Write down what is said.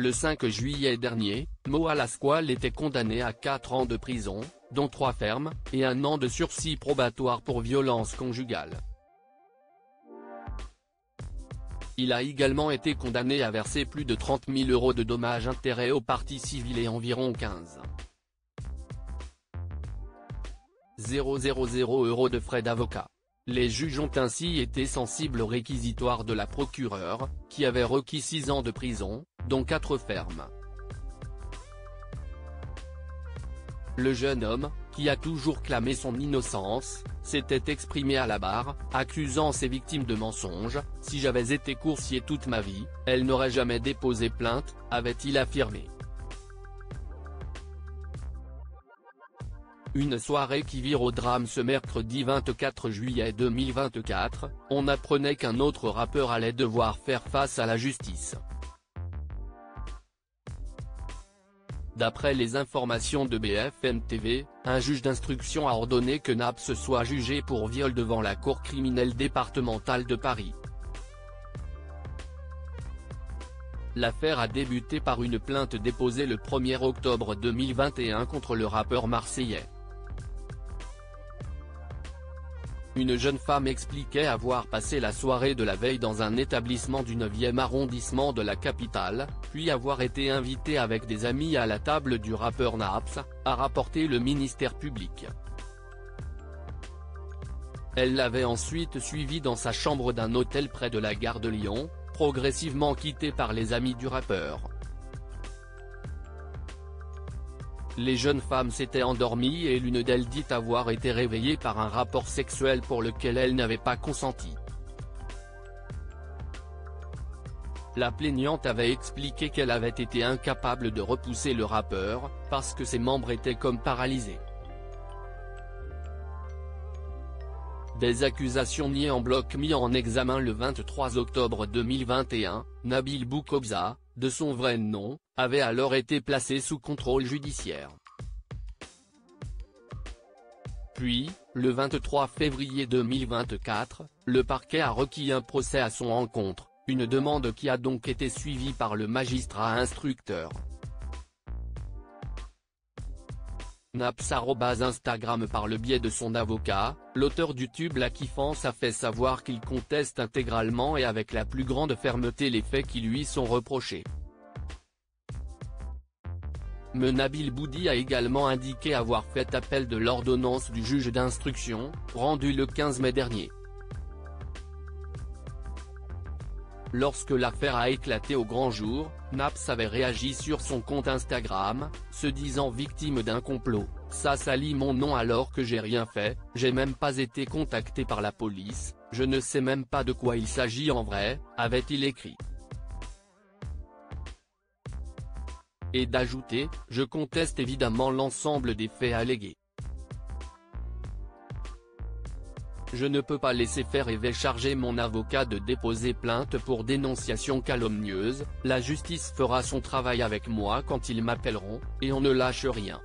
Le 5 juillet dernier, Mo Alasquale était condamné à 4 ans de prison, dont 3 fermes, et 1 an de sursis probatoire pour violence conjugale. Il a également été condamné à verser plus de 30 000 € de dommages-intérêts aux parties civiles et environ 15 000 € de frais d'avocat. Les juges ont ainsi été sensibles aux réquisitoires de la procureure, qui avait requis 6 ans de prison, dont 4 fermes. Le jeune homme, qui a toujours clamé son innocence, s'était exprimé à la barre, accusant ses victimes de mensonges. « Si j'avais été coursier toute ma vie, elle n'aurait jamais déposé plainte », avait-il affirmé. Une soirée qui vire au drame ce mercredi 24 juillet 2024, on apprenait qu'un autre rappeur allait devoir faire face à la justice. D'après les informations de BFM TV, un juge d'instruction a ordonné que Naps soit jugé pour viol devant la cour criminelle départementale de Paris. L'affaire a débuté par une plainte déposée le 1er octobre 2021 contre le rappeur marseillais. Une jeune femme expliquait avoir passé la soirée de la veille dans un établissement du 9e arrondissement de la capitale, puis avoir été invitée avec des amis à la table du rappeur Naps, a rapporté le ministère public. Elle l'avait ensuite suivi dans sa chambre d'un hôtel près de la gare de Lyon, progressivement quittée par les amis du rappeur. Les jeunes femmes s'étaient endormies et l'une d'elles dit avoir été réveillée par un rapport sexuel pour lequel elle n'avait pas consenti. La plaignante avait expliqué qu'elle avait été incapable de repousser le rappeur, parce que ses membres étaient comme paralysés. Des accusations niées en bloc mis en examen le 23 octobre 2021, Nabil Boukobza, de son vrai nom, avait alors été placé sous contrôle judiciaire. Puis, le 23 février 2024, le parquet a requis un procès à son encontre, une demande qui a donc été suivie par le magistrat instructeur. Naps @Instagram. Par le biais de son avocat, l'auteur du tube La Kiffance a fait savoir qu'il conteste intégralement et avec la plus grande fermeté les faits qui lui sont reprochés. Nabil Boudi a également indiqué avoir fait appel de l'ordonnance du juge d'instruction, rendue le 15 mai dernier. Lorsque l'affaire a éclaté au grand jour, Naps avait réagi sur son compte Instagram, se disant victime d'un complot. « Ça salit mon nom alors que j'ai rien fait, j'ai même pas été contacté par la police, je ne sais même pas de quoi il s'agit en vrai », avait-il écrit. Et d'ajouter « Je conteste évidemment l'ensemble des faits allégués. Je ne peux pas laisser faire et vais charger mon avocat de déposer plainte pour dénonciation calomnieuse, la justice fera son travail avec moi quand ils m'appelleront, et on ne lâche rien. »